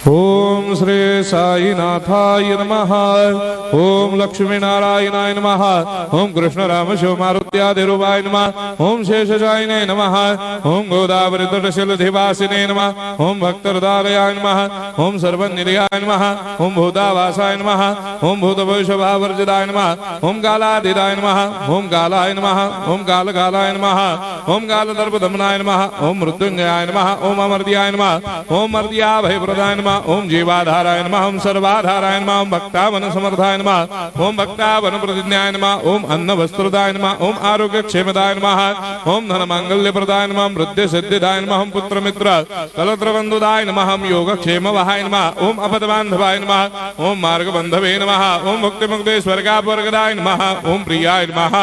ओम श्री साईनाथाय नमः। ओम लक्ष्मी नारायणाय नमः। ओम कृष्ण राम शिव मारुत्यादिरूपाय नमः। ओम शेषशायिने नमः। ओम गोदावरी तटशिलधिवासिने नमः। ओम भक्तहृदयाय नमः। ओम सर्वनिलयाय नमः। ओम भूतावासाय नमः। ओम भूतभविष्यभावर्जिताय नमः। ओम कालाधीराय नमः। ओम कालाय नमः। ओम कालकालाय नमः। ओम कालदर्पदमनाय नमः। ओम मृत्युंजयाय नमः। ओम अमर्त्याय नमः। ओम मर्त्याभयप्रदाय नमः। ओम जीवाधाराय नमः। ओम सर्वाधाराय नमः। ओम भक्तावन समर्थाय नमः। ओम भक्तावन प्रतिज्ञाय नमः। ओम अन्न वस्त्रदाय नमः। ओम आरोग्य क्षेमदाय नमः। ओम धन मांगल्य प्रदाय नमः। ओम वृद्धि सिद्धिदाय नमः। ओम पुत्र मित्र कलत्र बंधुदाय नमः। ओम योग क्षेम वहाय नमः। ओम अपद बांधवाय नमः। ओम मार्ग बंधवे नमः। ओम मुक्ति मुक्ति स्वर्गापवर्गदाय नमः। ओम प्रियाय नमः।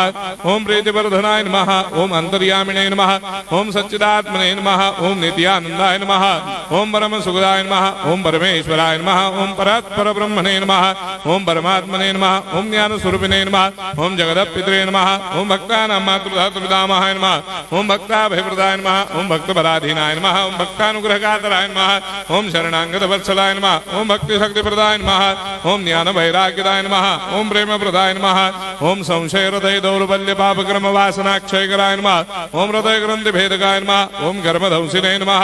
ओम प्रीतिवर्धनाय नमः। ओम अंतर्यामिने नमः। ओम सच्चिदात्मने नमः। ओम नित्यानंदाय नमः। ओम परम सुखदाय नमः। ओम परमेश्वराय नमः। ओम परात्पर ब्रह्मणे नमः। ओम परमात्मने नमः। ओम ज्ञान स्वरूपिणे नमः। ओम जगदपितरे नमः। ओम भक्तानां मातृधातृदामहाय नमः। ओम भक्ताभयप्रदाय नमः। ओम भक्तपराधीनाय नमः। ओम भक्तानुग्रहकातराय नमः। ओम शरणागत वत्सलाय नमः। ओम भक्ति शक्ति प्रदाय नमः। ओम ज्ञान वैराग्यदाय नमः। ओम प्रेम प्रदाय नमः। ओम संशय हृदय दौर्बल्य पाप कर्म वासना क्षयकराय नमः। ओम हृदय ग्रंथि भेदकाय नमः। ओम कर्मधंसिने नमः।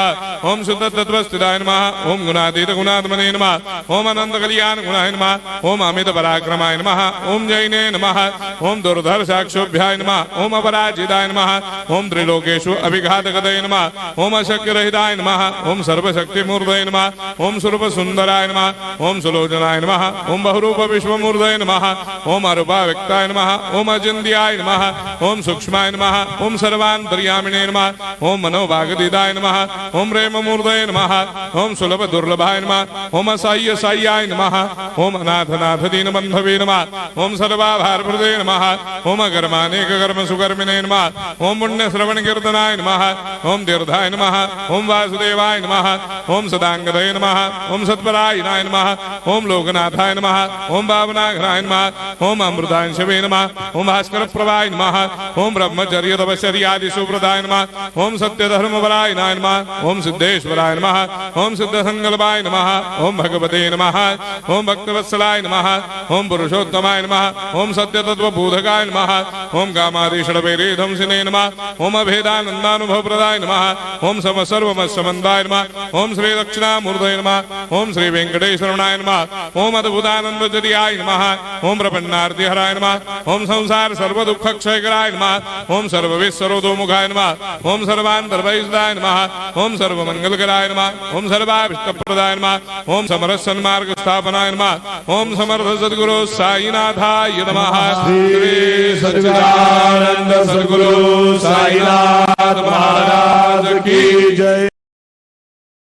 ओम शुद्ध तत्वस्थिताय नमः। ओम गुणातीत गुणात्मने नमः। ओम अनंत कल्याण गुणाय नमः। ओम अमित पराक्रमाय नमः। ओम जैने नमः। ओम दुर्धर साक्षोभ्याय नमः। ओम अपराजिताय नमः। ओम त्रिलोकेषु अभिघातगतये नमः। ओम अशक्य रहिताय नमः। ओम सर्वशक्ति मूर्धये नमः। ओम स्वरूप सुंदराय नमः। ओम सुलोचनाय नमः। ओम बहुरूप विश्वमूर्धये नमः। ओम अरूपाव्यक्ताय नमः। ओम अचिन्त्याय नमः। ओम सूक्ष्माय नमः। ओम सर्वान्तर्यामिने नमः। ओम मनोभागदिदाय नमः। ओम प्रेम मूर्धये नमः। ओम सुलभ दुर्लभाय नमः। ओम असाह्य साह्याय नमः। ओम अनाथनाथ दीनबन्धवे नमः। ओम सर्वाभारप्रदे नमः। ओम अकर्मानेक कर्म सुकर्मिणे नमः। ओम पुण्य श्रवण कीर्तनाय नमः। ओम तीर्थाय नमः। ओम वासुदेवाय नमः। ओम सदांगदये नमः। ओम सत्परायणाय नमः। ओम लोकनाथाय नमः। ओम भावनाघ्नाय नमः। ओम अमृतांशवे नमः। ओम भास्कर प्रभाय नमः। ओम ब्रह्मचर्य तपश्चर्यादि सुप्रदाय नमः। ओम सत्यधर्मपरायणाय नमः। ओम सिद्धेश्वराय नमः। ओम सिद्ध संकल्पाय नमः। ओम भगवते नमः। ओम भक्तवत्सलाय नमः। ओम पुरुषोत्तमाय नमः। ओम सत्यतत्त्वबोधकाय नमः। ओम कामादिषडवैरेधंसिने नमः। ओम अभेदानन्दानुभवप्रदाय नमः। ओम सर्वमस्समन्दाय नमः। ओम श्री दक्षिणामूर्धये नमः। ओम श्री वेंकटेश्वरनाय नमः। ओम अद्भुतानन्दजर्याय नमः। ओम प्रपन्नार्तिहराय नमः। ओम संसार सर्वदुःखक्षयकराय नमः। ओम सर्वविश्वरोधोमुखाय नमः। ओम सर्वान्तर्वैसदाय नमः। ओम सर्वमंगलकराय नमः। ओम सर्वाभिष्टप्रदाय नमः। ओम समरस सन्मार्ग स्थापनाय नमः। ओम समर्थ सद्गुरु साईनाथाय नमः। श्री सच्चिदानंद सद्गुरु साईनाथ महाराज